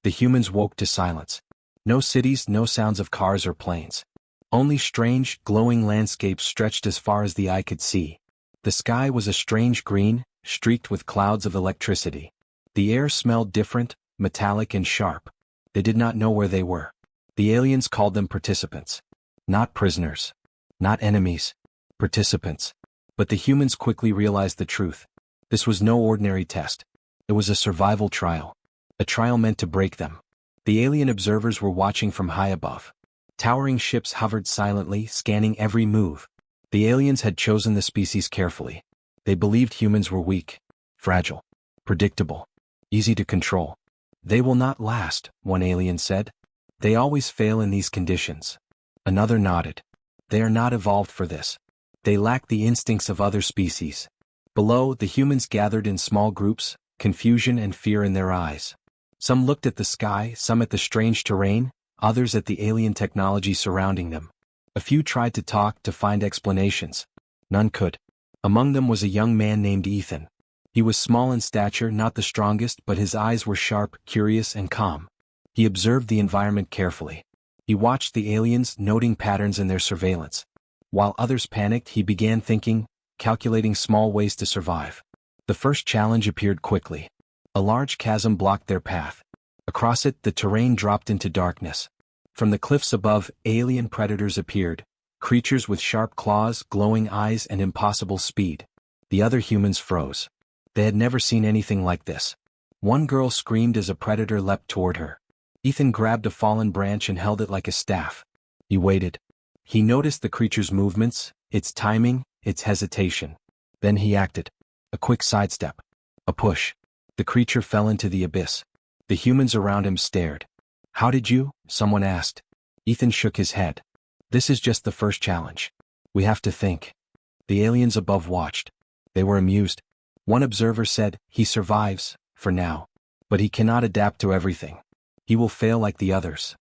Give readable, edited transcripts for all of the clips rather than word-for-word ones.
The humans woke to silence. No cities, no sounds of cars or planes. Only strange, glowing landscapes stretched as far as the eye could see. The sky was a strange green, streaked with clouds of electricity. The air smelled different, metallic and sharp. They did not know where they were. The aliens called them participants. Not prisoners. Not enemies. Participants. But the humans quickly realized the truth. This was no ordinary test. It was a survival trial. A trial meant to break them. The alien observers were watching from high above. Towering ships hovered silently, scanning every move. The aliens had chosen the species carefully. They believed humans were weak, fragile, predictable, easy to control. They will not last, one alien said. They always fail in these conditions. Another nodded. They are not evolved for this. They lack the instincts of other species. Below, the humans gathered in small groups, confusion and fear in their eyes. Some looked at the sky, some at the strange terrain, others at the alien technology surrounding them. A few tried to talk, to find explanations. None could. Among them was a young man named Ethan. He was small in stature, not the strongest, but his eyes were sharp, curious, and calm. He observed the environment carefully. He watched the aliens, noting patterns in their surveillance. While others panicked, he began thinking, calculating small ways to survive. The first challenge appeared quickly. A large chasm blocked their path. Across it, the terrain dropped into darkness. From the cliffs above, alien predators appeared, creatures with sharp claws, glowing eyes, and impossible speed. The other humans froze. They had never seen anything like this. One girl screamed as a predator leapt toward her. Ethan grabbed a fallen branch and held it like a staff. He waited. He noticed the creature's movements, its timing, its hesitation. Then he acted. A quick sidestep. A push. The creature fell into the abyss. The humans around him stared. "How did you?" someone asked. Ethan shook his head. "This is just the first challenge. We have to think." The aliens above watched. They were amused. One observer said, "He survives, for now. But he cannot adapt to everything. He will fail like the others."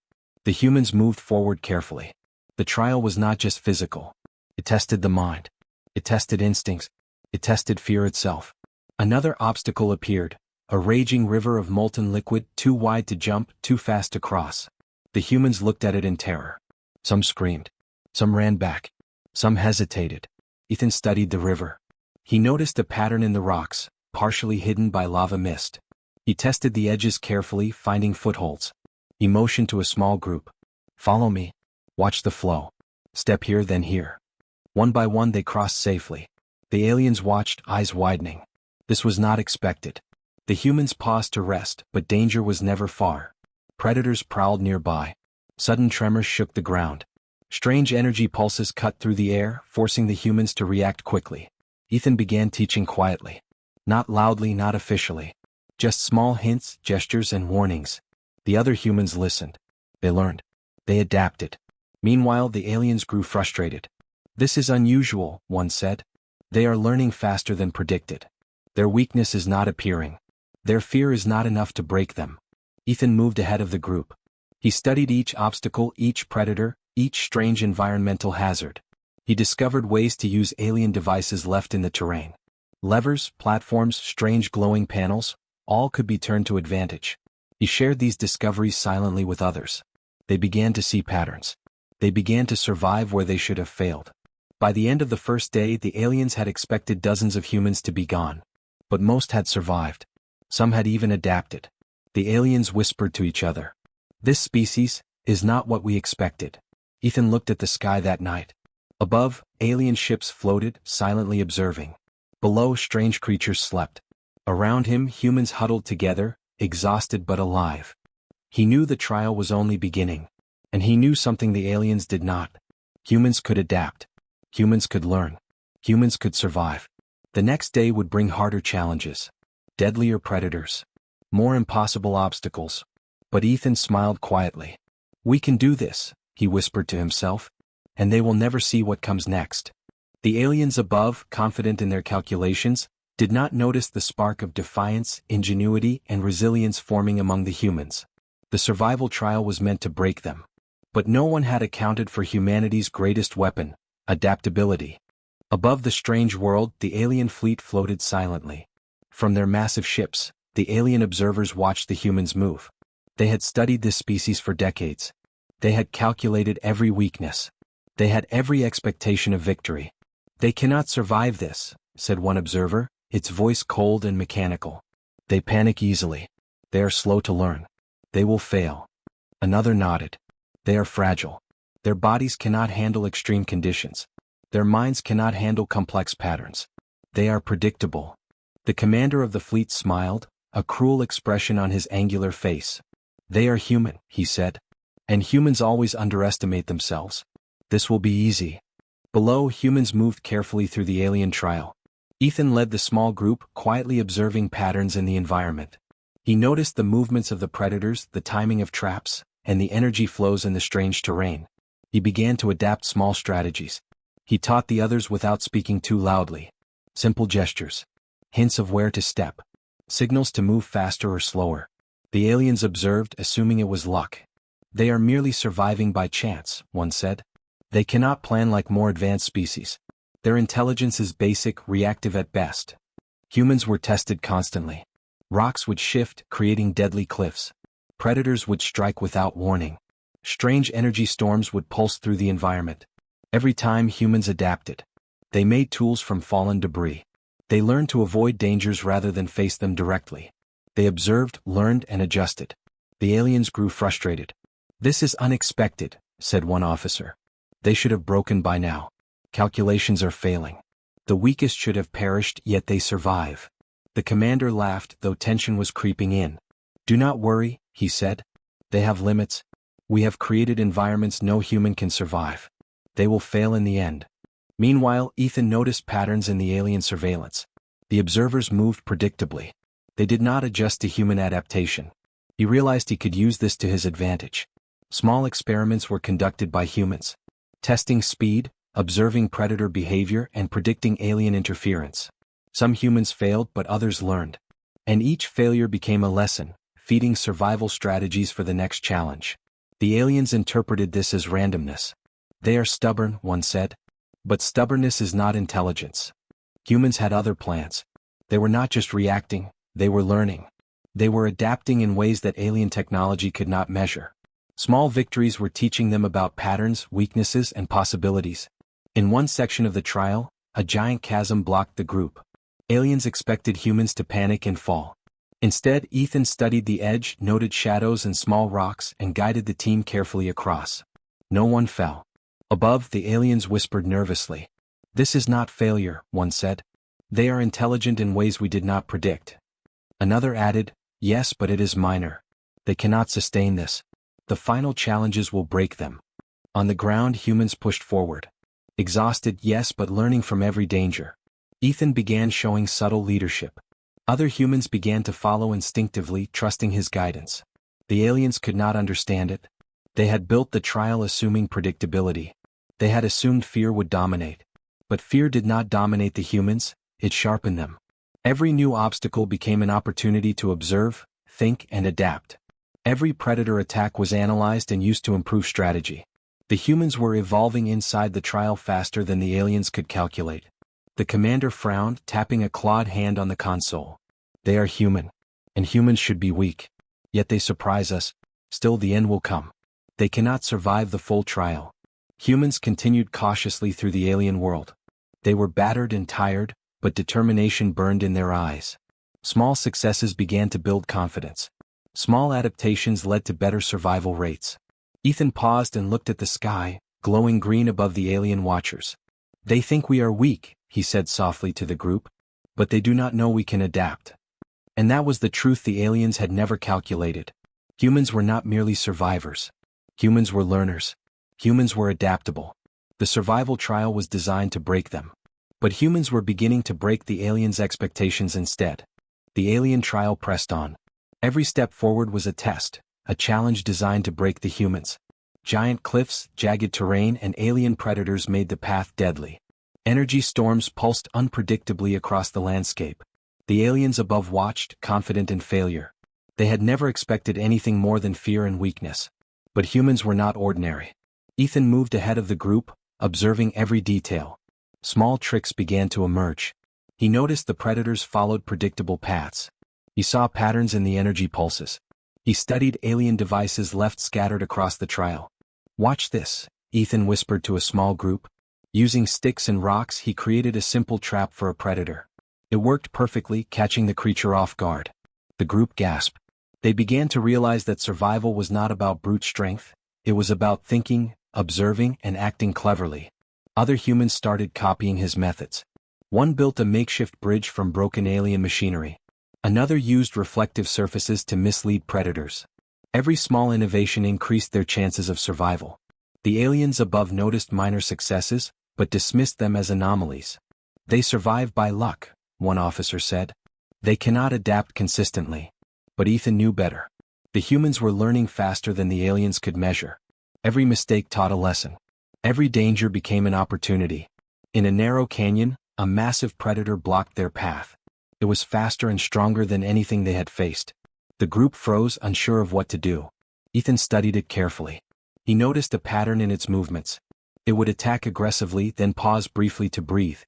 The humans moved forward carefully. The trial was not just physical. It tested the mind. It tested instincts. It tested fear itself. Another obstacle appeared. A raging river of molten liquid, too wide to jump, too fast to cross. The humans looked at it in terror. Some screamed. Some ran back. Some hesitated. Ethan studied the river. He noticed a pattern in the rocks, partially hidden by lava mist. He tested the edges carefully, finding footholds. He motioned to a small group. "Follow me. Watch the flow. Step here, then here." One by one they crossed safely. The aliens watched, eyes widening. This was not expected. The humans paused to rest, but danger was never far. Predators prowled nearby. Sudden tremors shook the ground. Strange energy pulses cut through the air, forcing the humans to react quickly. Ethan began teaching quietly. Not loudly, not officially. Just small hints, gestures, and warnings. The other humans listened. They learned. They adapted. Meanwhile, the aliens grew frustrated. "This is unusual," one said. "They are learning faster than predicted. Their weakness is not appearing. Their fear is not enough to break them." Ethan moved ahead of the group. He studied each obstacle, each predator, each strange environmental hazard. He discovered ways to use alien devices left in the terrain. Levers, platforms, strange glowing panels, all could be turned to advantage. He shared these discoveries silently with others. They began to see patterns. They began to survive where they should have failed. By the end of the first day, the aliens had expected dozens of humans to be gone. But most had survived. Some had even adapted. The aliens whispered to each other. "This species is not what we expected." Ethan looked at the sky that night. Above, alien ships floated, silently observing. Below, strange creatures slept. Around him, humans huddled together, exhausted but alive. He knew the trial was only beginning. And he knew something the aliens did not. Humans could adapt. Humans could learn. Humans could survive. The next day would bring harder challenges. Deadlier predators. More impossible obstacles. But Ethan smiled quietly. "We can do this," he whispered to himself. "And they will never see what comes next." The aliens above, confident in their calculations, did not notice the spark of defiance, ingenuity, and resilience forming among the humans. The survival trial was meant to break them. But no one had accounted for humanity's greatest weapon, adaptability. Above the strange world, the alien fleet floated silently. From their massive ships, the alien observers watched the humans move. They had studied this species for decades. They had calculated every weakness. They had every expectation of victory. "They cannot survive this," said one observer, its voice cold and mechanical. "They panic easily. They are slow to learn. They will fail." Another nodded. "They are fragile. Their bodies cannot handle extreme conditions. Their minds cannot handle complex patterns. They are predictable." The commander of the fleet smiled, a cruel expression on his angular face. "They are human," he said. "And humans always underestimate themselves. This will be easy." Below, humans moved carefully through the alien trial. Ethan led the small group, quietly observing patterns in the environment. He noticed the movements of the predators, the timing of traps, and the energy flows in the strange terrain. He began to adapt small strategies. He taught the others without speaking too loudly. Simple gestures. Hints of where to step. Signals to move faster or slower. The aliens observed, assuming it was luck. "They are merely surviving by chance," one said. "They cannot plan like more advanced species. Their intelligence is basic, reactive at best." Humans were tested constantly. Rocks would shift, creating deadly cliffs. Predators would strike without warning. Strange energy storms would pulse through the environment. Every time humans adapted. They made tools from fallen debris. They learned to avoid dangers rather than face them directly. They observed, learned, and adjusted. The aliens grew frustrated. "This is unexpected," said one officer. "They should have broken by now. Calculations are failing. The weakest should have perished, yet they survive." The commander laughed, though tension was creeping in. "Do not worry," he said. "They have limits. We have created environments no human can survive. They will fail in the end." Meanwhile, Ethan noticed patterns in the alien surveillance. The observers moved predictably. They did not adjust to human adaptation. He realized he could use this to his advantage. Small experiments were conducted by humans. Testing speed, observing predator behavior, and predicting alien interference. Some humans failed, but others learned. And each failure became a lesson, feeding survival strategies for the next challenge. The aliens interpreted this as randomness. "They are stubborn," one said. But stubbornness is not intelligence. Humans had other plans. They were not just reacting, they were learning. They were adapting in ways that alien technology could not measure. Small victories were teaching them about patterns, weaknesses, and possibilities. In one section of the trial, a giant chasm blocked the group. Aliens expected humans to panic and fall. Instead, Ethan studied the edge, noted shadows and small rocks, and guided the team carefully across. No one fell. Above, the aliens whispered nervously. "This is not failure," one said. "They are intelligent in ways we did not predict." Another added, "Yes, but it is minor. They cannot sustain this. The final challenges will break them." On the ground, humans pushed forward. Exhausted, yes, but learning from every danger. Ethan began showing subtle leadership. Other humans began to follow instinctively, trusting his guidance. The aliens could not understand it. They had built the trial assuming predictability. They had assumed fear would dominate. But fear did not dominate the humans, it sharpened them. Every new obstacle became an opportunity to observe, think, and adapt. Every predator attack was analyzed and used to improve strategy. The humans were evolving inside the trial faster than the aliens could calculate. The commander frowned, tapping a clawed hand on the console. "They are human. And humans should be weak. Yet they surprise us. Still, the end will come. They cannot survive the full trial." Humans continued cautiously through the alien world. They were battered and tired, but determination burned in their eyes. Small successes began to build confidence. Small adaptations led to better survival rates. Ethan paused and looked at the sky, glowing green above the alien watchers. "They think we are weak," he said softly to the group, "but they do not know we can adapt." And that was the truth the aliens had never calculated. Humans were not merely survivors. Humans were learners. Humans were adaptable. The survival trial was designed to break them. But humans were beginning to break the aliens' expectations instead. The alien trial pressed on. Every step forward was a test, a challenge designed to break the humans. Giant cliffs, jagged terrain, and alien predators made the path deadly. Energy storms pulsed unpredictably across the landscape. The aliens above watched, confident in failure. They had never expected anything more than fear and weakness. But humans were not ordinary. Ethan moved ahead of the group, observing every detail. Small tricks began to emerge. He noticed the predators followed predictable paths. He saw patterns in the energy pulses. He studied alien devices left scattered across the trail. "Watch this," Ethan whispered to a small group. Using sticks and rocks, he created a simple trap for a predator. It worked perfectly, catching the creature off guard. The group gasped. They began to realize that survival was not about brute strength, it was about thinking, observing, and acting cleverly. Other humans started copying his methods. One built a makeshift bridge from broken alien machinery. Another used reflective surfaces to mislead predators. Every small innovation increased their chances of survival. The aliens above noticed minor successes, but dismissed them as anomalies. "They survive by luck," one officer said. "They cannot adapt consistently." But Ethan knew better. The humans were learning faster than the aliens could measure. Every mistake taught a lesson. Every danger became an opportunity. In a narrow canyon, a massive predator blocked their path. It was faster and stronger than anything they had faced. The group froze, unsure of what to do. Ethan studied it carefully. He noticed a pattern in its movements. It would attack aggressively, then pause briefly to breathe.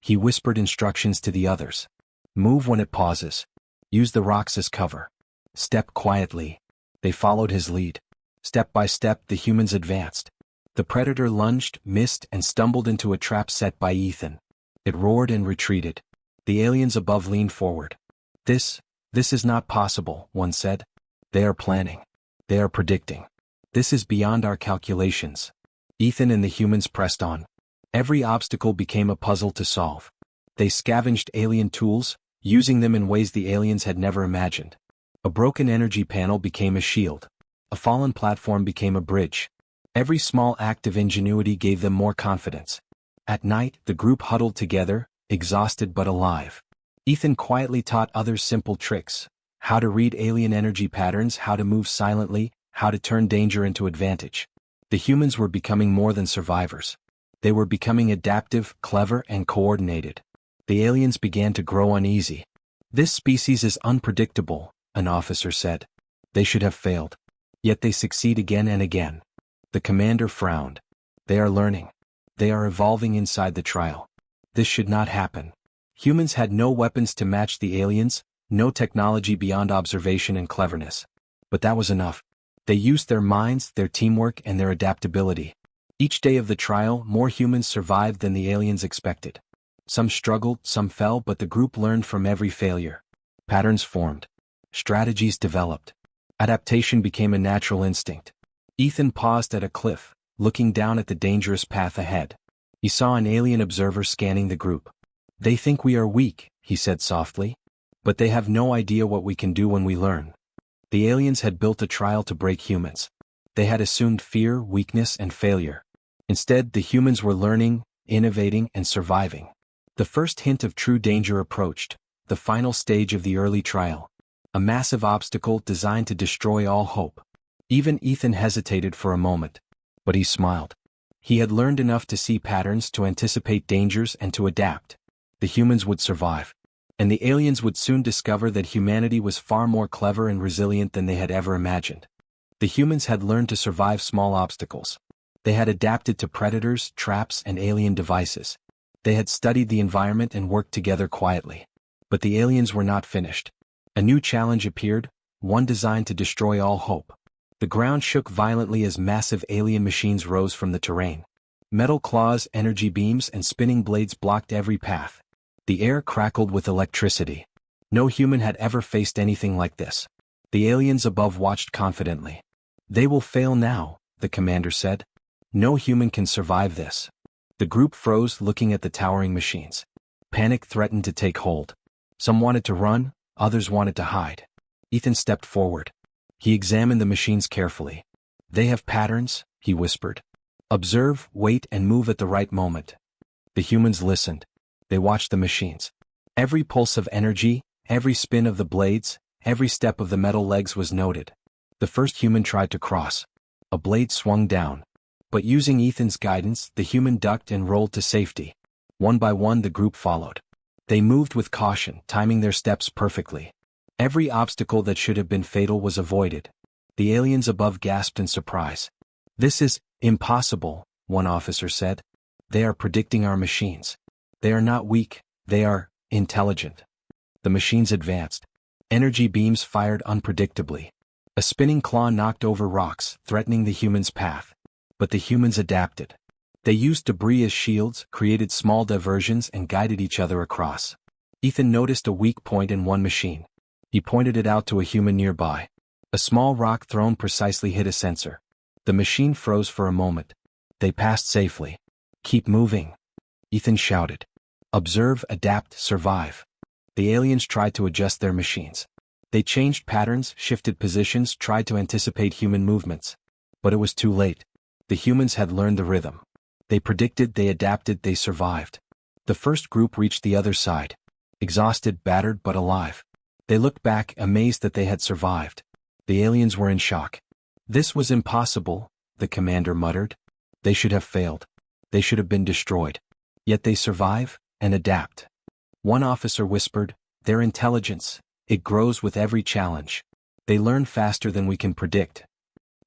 He whispered instructions to the others. "Move when it pauses. Use the rocks as cover. Step quietly." They followed his lead. Step by step, the humans advanced. The predator lunged, missed, and stumbled into a trap set by Ethan. It roared and retreated. The aliens above leaned forward. This is not possible," one said. "They are planning. They are predicting. This is beyond our calculations." Ethan and the humans pressed on. Every obstacle became a puzzle to solve. They scavenged alien tools, using them in ways the aliens had never imagined. A broken energy panel became a shield. A fallen platform became a bridge. Every small act of ingenuity gave them more confidence. At night, the group huddled together, exhausted but alive. Ethan quietly taught others simple tricks: how to read alien energy patterns, how to move silently, how to turn danger into advantage. The humans were becoming more than survivors. They were becoming adaptive, clever, and coordinated. The aliens began to grow uneasy. "This species is unpredictable," an officer said. "They should have failed. Yet they succeed again and again." The commander frowned. "They are learning. They are evolving inside the trial. This should not happen." Humans had no weapons to match the aliens, no technology beyond observation and cleverness. But that was enough. They used their minds, their teamwork, and their adaptability. Each day of the trial, more humans survived than the aliens expected. Some struggled, some fell, but the group learned from every failure. Patterns formed. Strategies developed. Adaptation became a natural instinct. Ethan paused at a cliff, looking down at the dangerous path ahead. He saw an alien observer scanning the group. "They think we are weak," he said softly. "But they have no idea what we can do when we learn." The aliens had built a trial to break humans. They had assumed fear, weakness, and failure. Instead, the humans were learning, innovating, and surviving. The first hint of true danger approached, the final stage of the early trial. A massive obstacle designed to destroy all hope. Even Ethan hesitated for a moment. But he smiled. He had learned enough to see patterns, to anticipate dangers, and to adapt. The humans would survive. And the aliens would soon discover that humanity was far more clever and resilient than they had ever imagined. The humans had learned to survive small obstacles. They had adapted to predators, traps, and alien devices. They had studied the environment and worked together quietly. But the aliens were not finished. A new challenge appeared, one designed to destroy all hope. The ground shook violently as massive alien machines rose from the terrain. Metal claws, energy beams, and spinning blades blocked every path. The air crackled with electricity. No human had ever faced anything like this. The aliens above watched confidently. "They will fail now," the commander said. "No human can survive this." The group froze, looking at the towering machines. Panic threatened to take hold. Some wanted to run, others wanted to hide. Ethan stepped forward. He examined the machines carefully. "They have patterns," he whispered. "Observe, wait, and move at the right moment." The humans listened. They watched the machines. Every pulse of energy, every spin of the blades, every step of the metal legs was noted. The first human tried to cross. A blade swung down. But using Ethan's guidance, the human ducked and rolled to safety. One by one, the group followed. They moved with caution, timing their steps perfectly. Every obstacle that should have been fatal was avoided. The aliens above gasped in surprise. "This is impossible," one officer said. "They are predicting our machines. They are not weak, they are intelligent." The machines advanced. Energy beams fired unpredictably. A spinning claw knocked over rocks, threatening the humans' path. But the humans adapted. They used debris as shields, created small diversions, and guided each other across. Ethan noticed a weak point in one machine. He pointed it out to a human nearby. A small rock thrown precisely hit a sensor. The machine froze for a moment. They passed safely. "Keep moving," Ethan shouted. "Observe, adapt, survive." The aliens tried to adjust their machines. They changed patterns, shifted positions, tried to anticipate human movements. But it was too late. The humans had learned the rhythm. They predicted, they adapted, they survived. The first group reached the other side. Exhausted, battered, but alive. They looked back, amazed that they had survived. The aliens were in shock. "This was impossible," the commander muttered. "They should have failed. They should have been destroyed. Yet they survive and adapt." One officer whispered, "Their intelligence, it grows with every challenge. They learn faster than we can predict."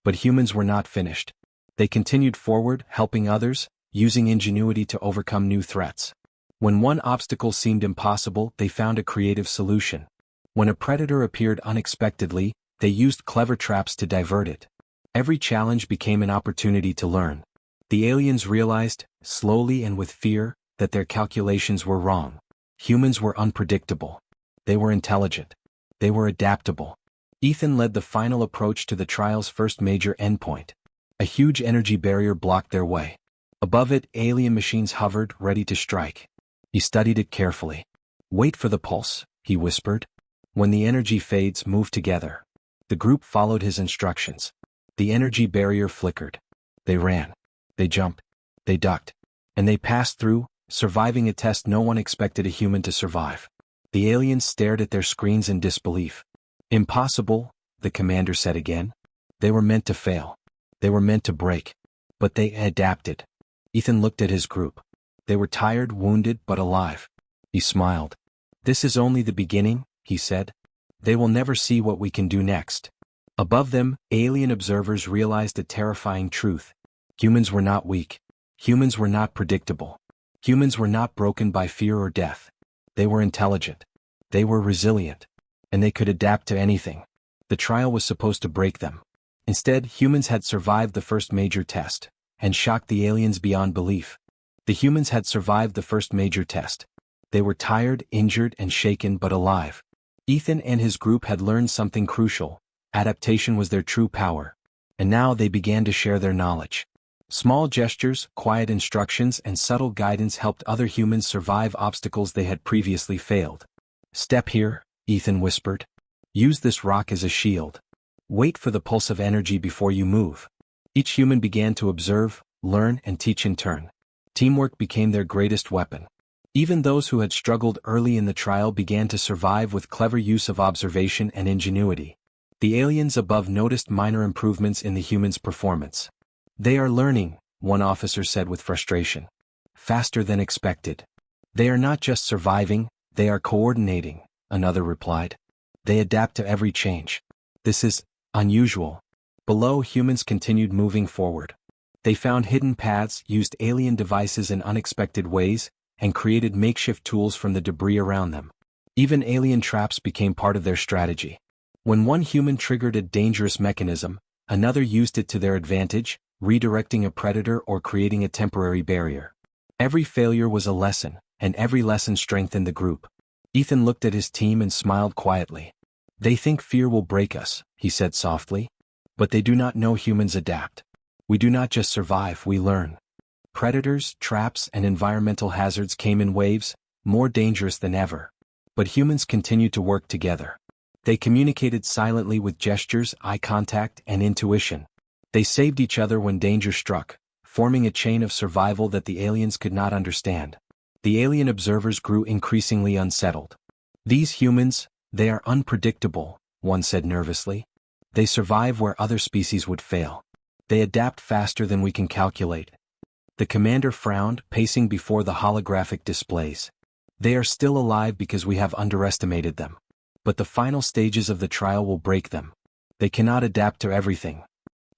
But humans were not finished. They continued forward, helping others, using ingenuity to overcome new threats. When one obstacle seemed impossible, they found a creative solution. When a predator appeared unexpectedly, they used clever traps to divert it. Every challenge became an opportunity to learn. The aliens realized, slowly and with fear, that their calculations were wrong. Humans were unpredictable. They were intelligent. They were adaptable. Ethan led the final approach to the trial's first major endpoint. A huge energy barrier blocked their way. Above it, alien machines hovered, ready to strike. He studied it carefully. "Wait for the pulse," he whispered. "When the energy fades, move together." The group followed his instructions. The energy barrier flickered. They ran. They jumped. They ducked. And they passed through, surviving a test no one expected a human to survive. The aliens stared at their screens in disbelief. "Impossible," the commander said again. "They were meant to fail. They were meant to break. But they adapted." Ethan looked at his group. They were tired, wounded, but alive. He smiled. "This is only the beginning," he said. "They will never see what we can do next." Above them, alien observers realized a terrifying truth. Humans were not weak. Humans were not predictable. Humans were not broken by fear or death. They were intelligent. They were resilient. And they could adapt to anything. The trial was supposed to break them. Instead, humans had survived the first major test, and shocked the aliens beyond belief. The humans had survived the first major test. They were tired, injured, and shaken, but alive. Ethan and his group had learned something crucial. Adaptation was their true power. And now they began to share their knowledge. Small gestures, quiet instructions, and subtle guidance helped other humans survive obstacles they had previously failed. "Step here," Ethan whispered. "Use this rock as a shield. Wait for the pulse of energy before you move." Each human began to observe, learn, and teach in turn. Teamwork became their greatest weapon. Even those who had struggled early in the trial began to survive with clever use of observation and ingenuity. The aliens above noticed minor improvements in the humans' performance. "They are learning," one officer said with frustration. "Faster than expected." "They are not just surviving, they are coordinating," another replied. "They adapt to every change. This is unusual." Below, humans continued moving forward. They found hidden paths, used alien devices in unexpected ways, and created makeshift tools from the debris around them. Even alien traps became part of their strategy. When one human triggered a dangerous mechanism, another used it to their advantage, redirecting a predator or creating a temporary barrier. Every failure was a lesson, and every lesson strengthened the group. Ethan looked at his team and smiled quietly. "They think fear will break us," he said softly. "But they do not know humans adapt. We do not just survive, we learn." Predators, traps, and environmental hazards came in waves, more dangerous than ever. But humans continued to work together. They communicated silently with gestures, eye contact, and intuition. They saved each other when danger struck, forming a chain of survival that the aliens could not understand. The alien observers grew increasingly unsettled. "These humans, they are unpredictable," one said nervously. "They survive where other species would fail. They adapt faster than we can calculate." The commander frowned, pacing before the holographic displays. "They are still alive because we have underestimated them. But the final stages of the trial will break them. They cannot adapt to everything."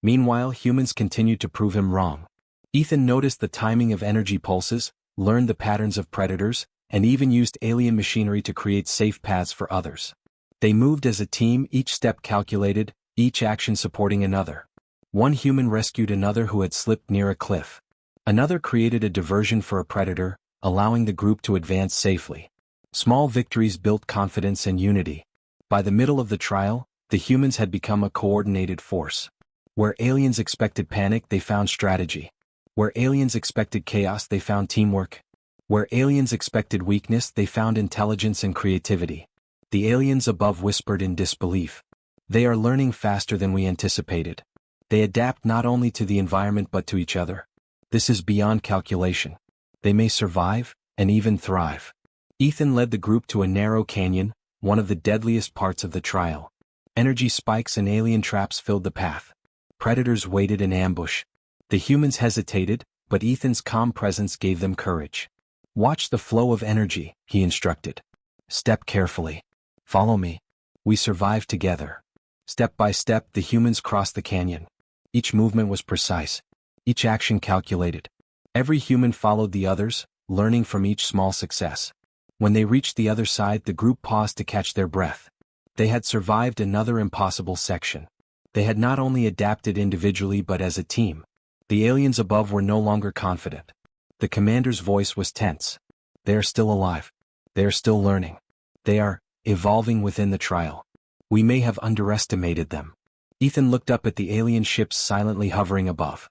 Meanwhile, humans continued to prove him wrong. Ethan noticed the timing of energy pulses, learned the patterns of predators, and even used alien machinery to create safe paths for others. They moved as a team, each step calculated, each action supporting another. One human rescued another who had slipped near a cliff. Another created a diversion for a predator, allowing the group to advance safely. Small victories built confidence and unity. By the middle of the trial, the humans had become a coordinated force. Where aliens expected panic, they found strategy. Where aliens expected chaos, they found teamwork. Where aliens expected weakness, they found intelligence and creativity. The aliens above whispered in disbelief. They are learning faster than we anticipated. They adapt not only to the environment but to each other. This is beyond calculation. They may survive, and even thrive. Ethan led the group to a narrow canyon, one of the deadliest parts of the trial. Energy spikes and alien traps filled the path. Predators waited in ambush. The humans hesitated, but Ethan's calm presence gave them courage. Watch the flow of energy, he instructed. Step carefully. Follow me. We survive together. Step by step, the humans crossed the canyon. Each movement was precise. Each action calculated. Every human followed the others, learning from each small success. When they reached the other side, the group paused to catch their breath. They had survived another impossible section. They had not only adapted individually but as a team. The aliens above were no longer confident. The commander's voice was tense. They are still alive. They are still learning. They are evolving within the trial. We may have underestimated them. Ethan looked up at the alien ships silently hovering above.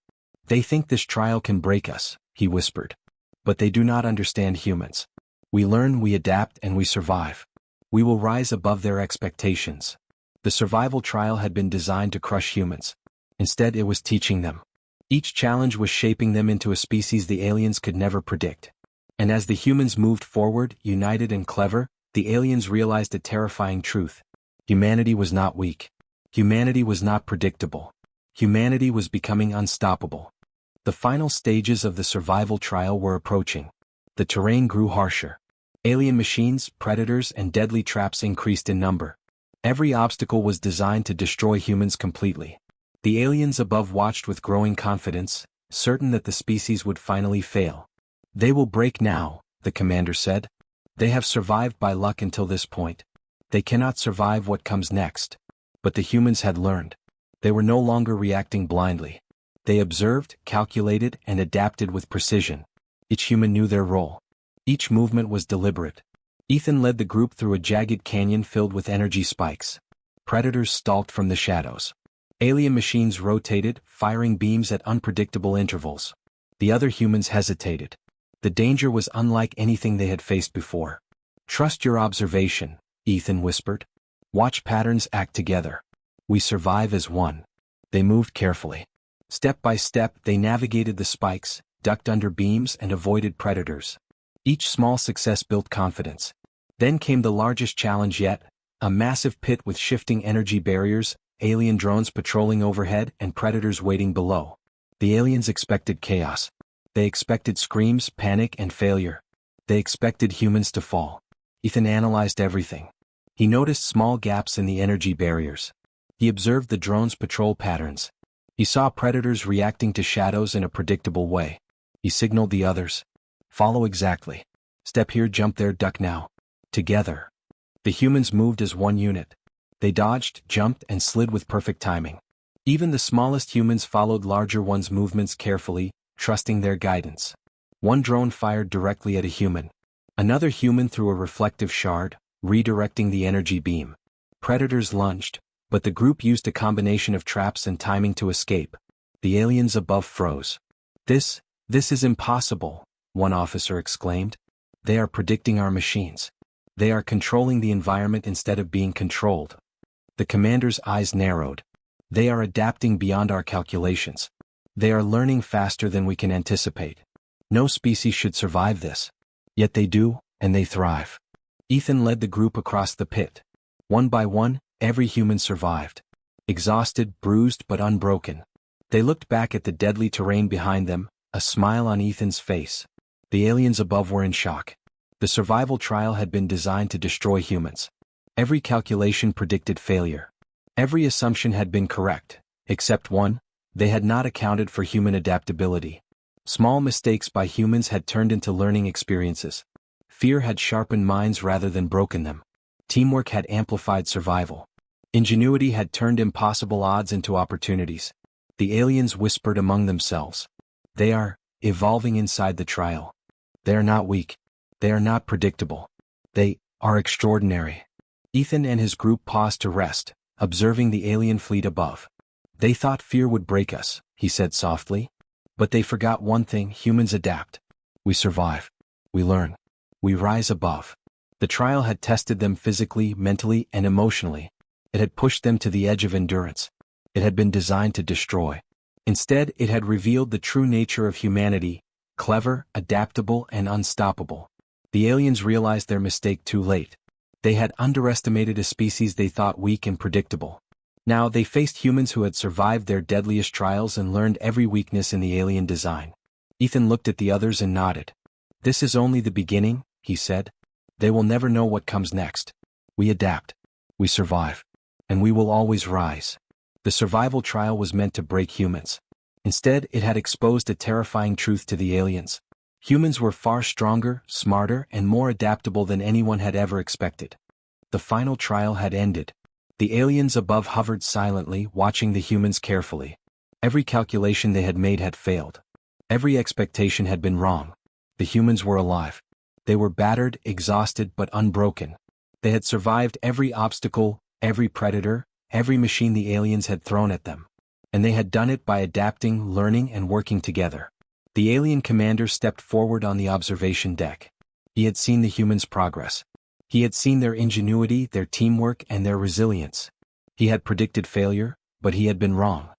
They think this trial can break us, he whispered. But they do not understand humans. We learn, we adapt, and we survive. We will rise above their expectations. The survival trial had been designed to crush humans. Instead, it was teaching them. Each challenge was shaping them into a species the aliens could never predict. And as the humans moved forward, united and clever, the aliens realized a terrifying truth. Humanity was not weak. Humanity was not predictable. Humanity was becoming unstoppable. The final stages of the survival trial were approaching. The terrain grew harsher. Alien machines, predators, and deadly traps increased in number. Every obstacle was designed to destroy humans completely. The aliens above watched with growing confidence, certain that the species would finally fail. They will break now, the commander said. They have survived by luck until this point. They cannot survive what comes next. But the humans had learned. They were no longer reacting blindly. They observed, calculated, and adapted with precision. Each human knew their role. Each movement was deliberate. Ethan led the group through a jagged canyon filled with energy spikes. Predators stalked from the shadows. Alien machines rotated, firing beams at unpredictable intervals. The other humans hesitated. The danger was unlike anything they had faced before. Trust your observation, Ethan whispered. Watch patterns, act together. We survive as one. They moved carefully. Step by step, they navigated the spikes, ducked under beams, and avoided predators. Each small success built confidence. Then came the largest challenge yet, a massive pit with shifting energy barriers, alien drones patrolling overhead, and predators waiting below. The aliens expected chaos. They expected screams, panic, and failure. They expected humans to fall. Ethan analyzed everything. He noticed small gaps in the energy barriers. He observed the drones' patrol patterns. He saw predators reacting to shadows in a predictable way. He signaled the others. Follow exactly. Step here, jump there, duck now. Together. The humans moved as one unit. They dodged, jumped, and slid with perfect timing. Even the smallest humans followed larger ones' movements carefully, trusting their guidance. One drone fired directly at a human. Another human threw a reflective shard, redirecting the energy beam. Predators lunged, but the group used a combination of traps and timing to escape. The aliens above froze. This is impossible, one officer exclaimed. They are predicting our machines. They are controlling the environment instead of being controlled. The commander's eyes narrowed. They are adapting beyond our calculations. They are learning faster than we can anticipate. No species should survive this. Yet they do, and they thrive. Ethan led the group across the pit. One by one, every human survived. Exhausted, bruised, but unbroken. They looked back at the deadly terrain behind them, a smile on Ethan's face. The aliens above were in shock. The survival trial had been designed to destroy humans. Every calculation predicted failure. Every assumption had been correct, except one: they had not accounted for human adaptability. Small mistakes by humans had turned into learning experiences. Fear had sharpened minds rather than broken them. Teamwork had amplified survival. Ingenuity had turned impossible odds into opportunities. The aliens whispered among themselves. They are evolving inside the trial. They are not weak. They are not predictable. They are extraordinary. Ethan and his group paused to rest, observing the alien fleet above. They thought fear would break us, he said softly. But they forgot one thing: humans adapt. We survive. We learn. We rise above. The trial had tested them physically, mentally, and emotionally. It had pushed them to the edge of endurance. It had been designed to destroy. Instead, it had revealed the true nature of humanity: clever, adaptable, and unstoppable. The aliens realized their mistake too late. They had underestimated a species they thought weak and predictable. Now they faced humans who had survived their deadliest trials and learned every weakness in the alien design. Ethan looked at the others and nodded. "This is only the beginning," he said. "They will never know what comes next. We adapt. We survive. And we will always rise." The survival trial was meant to break humans. Instead, it had exposed a terrifying truth to the aliens. Humans were far stronger, smarter, and more adaptable than anyone had ever expected. The final trial had ended. The aliens above hovered silently, watching the humans carefully. Every calculation they had made had failed. Every expectation had been wrong. The humans were alive. They were battered, exhausted, but unbroken. They had survived every obstacle, every predator, every machine the aliens had thrown at them. And they had done it by adapting, learning, and working together. The alien commander stepped forward on the observation deck. He had seen the humans' progress. He had seen their ingenuity, their teamwork, and their resilience. He had predicted failure, but he had been wrong.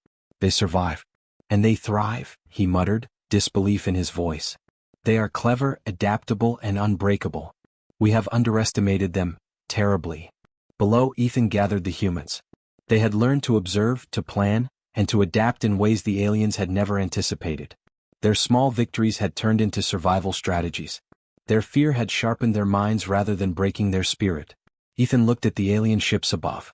They survive. And they thrive, he muttered, disbelief in his voice. They are clever, adaptable, and unbreakable. We have underestimated them, terribly. Below, Ethan gathered the humans. They had learned to observe, to plan, and to adapt in ways the aliens had never anticipated. Their small victories had turned into survival strategies. Their fear had sharpened their minds rather than breaking their spirit. Ethan looked at the alien ships above.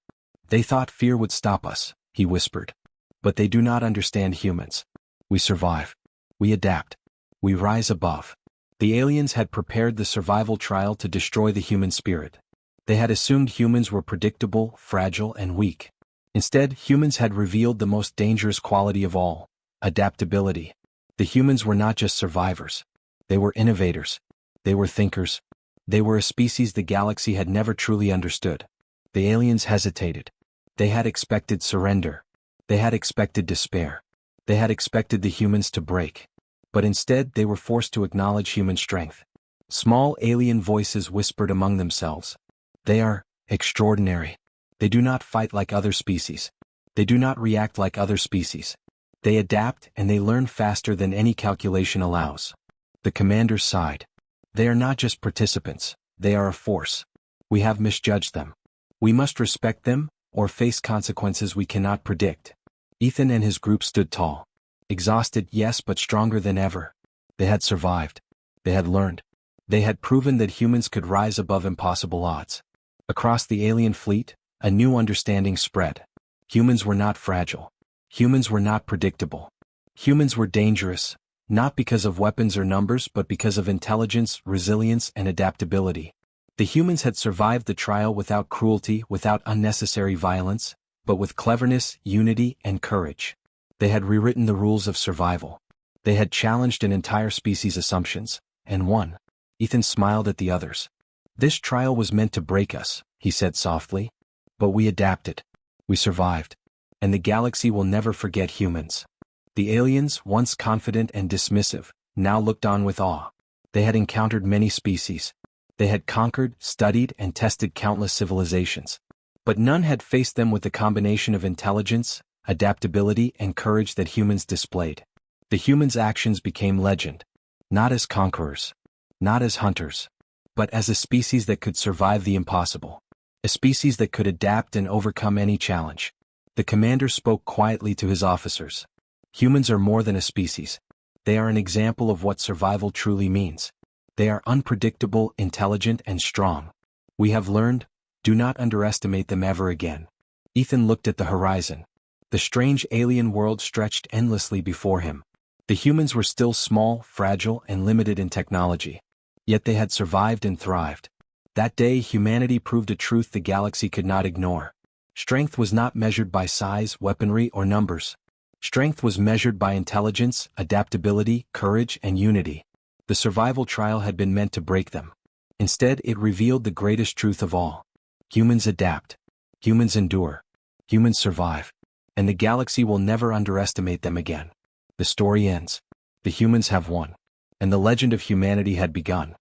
"They thought fear would stop us," he whispered. "But they do not understand humans. We survive. We adapt. We rise above." The aliens had prepared the survival trial to destroy the human spirit. They had assumed humans were predictable, fragile, and weak. Instead, humans had revealed the most dangerous quality of all: adaptability. The humans were not just survivors. They were innovators. They were thinkers. They were a species the galaxy had never truly understood. The aliens hesitated. They had expected surrender. They had expected despair. They had expected the humans to break. But instead, they were forced to acknowledge human strength. Small alien voices whispered among themselves. "They are extraordinary. They do not fight like other species. They do not react like other species. They adapt and they learn faster than any calculation allows." The commander sighed. "They are not just participants, they are a force. We have misjudged them. We must respect them, or face consequences we cannot predict." Ethan and his group stood tall. Exhausted, yes, but stronger than ever. They had survived. They had learned. They had proven that humans could rise above impossible odds. Across the alien fleet, a new understanding spread. Humans were not fragile. Humans were not predictable. Humans were dangerous, not because of weapons or numbers but because of intelligence, resilience, and adaptability. The humans had survived the trial without cruelty, without unnecessary violence, but with cleverness, unity, and courage. They had rewritten the rules of survival. They had challenged an entire species' assumptions, and won. Ethan smiled at the others. "This trial was meant to break us," he said softly. "But we adapted. We survived. And the galaxy will never forget humans." The aliens, once confident and dismissive, now looked on with awe. They had encountered many species. They had conquered, studied, and tested countless civilizations. But none had faced them with the combination of intelligence, adaptability, and courage that humans displayed. The humans' actions became legend. Not as conquerors. Not as hunters. But as a species that could survive the impossible. A species that could adapt and overcome any challenge. The commander spoke quietly to his officers. "Humans are more than a species. They are an example of what survival truly means. They are unpredictable, intelligent, and strong. We have learned, do not underestimate them ever again." Ethan looked at the horizon. The strange alien world stretched endlessly before him. The humans were still small, fragile, and limited in technology. Yet they had survived and thrived. That day, humanity proved a truth the galaxy could not ignore. Strength was not measured by size, weaponry, or numbers. Strength was measured by intelligence, adaptability, courage, and unity. The survival trial had been meant to break them. Instead, it revealed the greatest truth of all. Humans adapt. Humans endure. Humans survive. And the galaxy will never underestimate them again. The story ends. The humans have won. And the legend of humanity had begun.